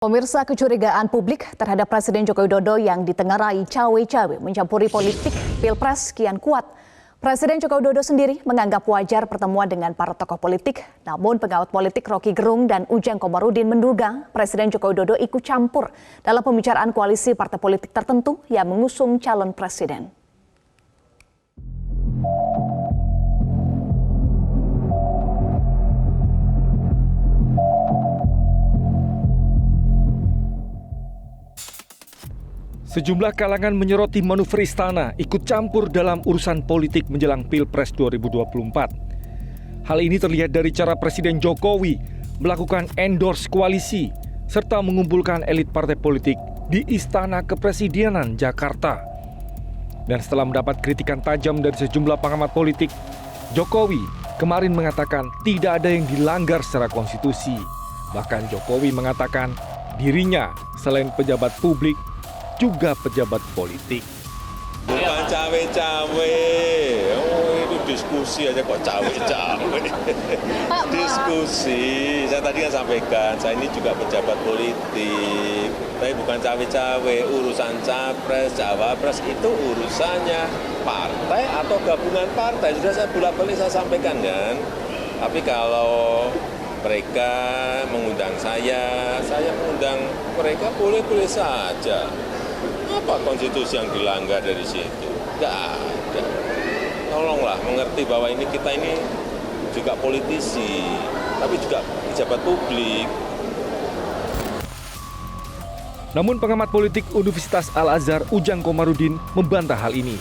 Pemirsa, kecurigaan publik terhadap Presiden Joko Widodo yang ditengarai cawe-cawe mencampuri politik Pilpres kian kuat. Presiden Joko Widodo sendiri menganggap wajar pertemuan dengan para tokoh politik, namun pengawat politik Rocky Gerung dan Ujang Komarudin menduga Presiden Joko Widodo ikut campur dalam pembicaraan koalisi partai politik tertentu yang mengusung calon presiden. Sejumlah kalangan menyoroti manuver istana ikut campur dalam urusan politik menjelang Pilpres 2024. Hal ini terlihat dari cara Presiden Jokowi melakukan endorse koalisi serta mengumpulkan elit partai politik di Istana Kepresidenan Jakarta. Dan setelah mendapat kritikan tajam dari sejumlah pengamat politik, Jokowi kemarin mengatakan tidak ada yang dilanggar secara konstitusi. Bahkan Jokowi mengatakan dirinya selain pejabat publik juga pejabat politik. Bukan cawe-cawe, itu diskusi aja kok cawe-cawe. Diskusi, saya tadi kan sampaikan, saya ini juga pejabat politik. Tapi bukan cawe-cawe, urusan capres, cawapres itu urusannya partai atau gabungan partai. Sudah saya bolak-balik saya sampaikan kan. Tapi kalau mereka mengundang saya mengundang mereka boleh-boleh saja. Apa konstitusi yang dilanggar dari situ? Tidak ada. Tolonglah mengerti bahwa kita ini juga politisi, tapi juga pejabat publik. Namun pengamat politik Universitas Al-Azhar Ujang Komarudin membantah hal ini.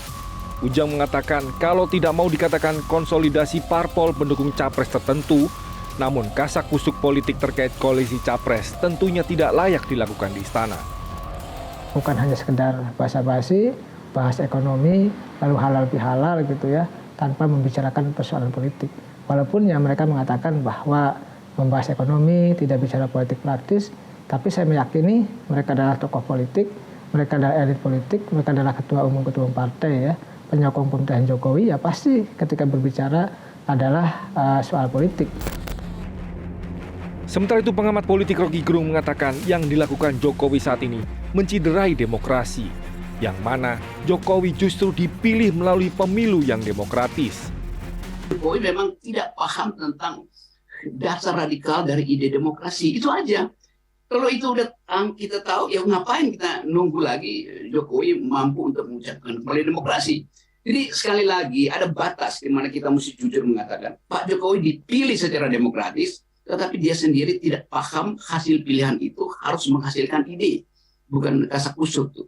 Ujang mengatakan kalau tidak mau dikatakan konsolidasi parpol pendukung capres tertentu, namun kasak-kusuk politik terkait koalisi capres tentunya tidak layak dilakukan di istana. Bukan hanya sekedar basa-basi, bahas ekonomi, lalu halal bihalal gitu ya, tanpa membicarakan persoalan politik. Walaupun ya mereka mengatakan bahwa membahas ekonomi tidak bicara politik praktis, tapi saya meyakini mereka adalah tokoh politik, mereka adalah elit politik, mereka adalah ketua umum partai ya, penyokong pemerintahan Jokowi, ya pasti ketika berbicara adalah soal politik. Sementara itu pengamat politik Rocky Gerung mengatakan yang dilakukan Jokowi saat ini menciderai demokrasi, yang mana Jokowi justru dipilih melalui pemilu yang demokratis. Jokowi memang tidak paham tentang dasar radikal dari ide demokrasi, itu aja. Kalau itu udah kita tahu, ya ngapain kita nunggu lagi Jokowi mampu untuk mengucapkan kembali demokrasi. Jadi sekali lagi ada batas di mana kita mesti jujur mengatakan Pak Jokowi dipilih secara demokratis, tetapi dia sendiri tidak paham hasil pilihan itu harus menghasilkan ide, bukan kasak-kusuk tuh.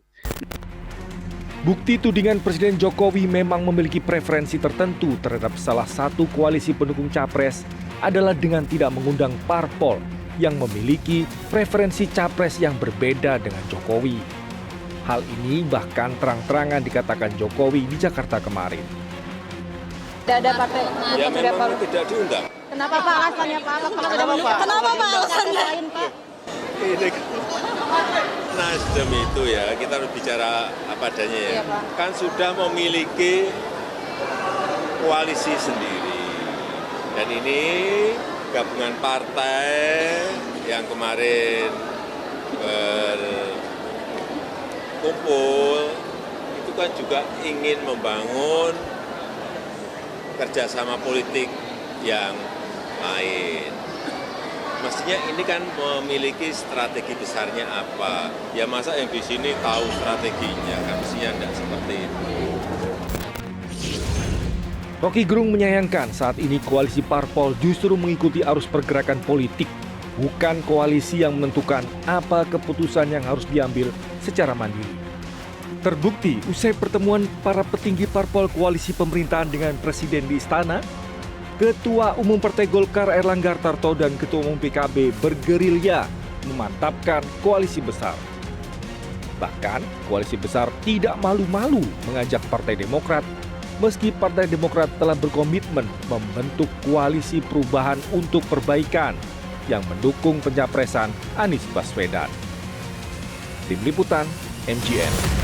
Bukti tudingan Presiden Jokowi memang memiliki preferensi tertentu terhadap salah satu koalisi pendukung capres adalah dengan tidak mengundang parpol yang memiliki preferensi capres yang berbeda dengan Jokowi. Hal ini bahkan terang-terangan dikatakan Jokowi di Jakarta kemarin. Tidak ada partai Ya memang tidak diundang. Kenapa Pak alasannya Pak? Kenapa Pak alasannya? Ini Nasdem itu ya, kita harus bicara apa adanya ya. Iya, Pak. Kan sudah memiliki koalisi sendiri. Dan ini gabungan partai yang kemarin berkumpul, itu kan juga ingin membangun kerjasama politik yang lain. Mestinya ini kan memiliki strategi besarnya apa? Ya masa yang di sini tahu strateginya, kan mestinya tidak seperti itu. Rocky Gerung menyayangkan saat ini koalisi parpol justru mengikuti arus pergerakan politik, bukan koalisi yang menentukan apa keputusan yang harus diambil secara mandiri. Terbukti usai pertemuan para petinggi parpol koalisi pemerintahan dengan presiden di istana, Ketua Umum Partai Golkar Erlangga Hartarto dan Ketua Umum PKB bergerilya memantapkan koalisi besar. Bahkan koalisi besar tidak malu-malu mengajak Partai Demokrat, meski Partai Demokrat telah berkomitmen membentuk koalisi perubahan untuk perbaikan yang mendukung pencapresan Anies Baswedan. Tim Liputan, MGN.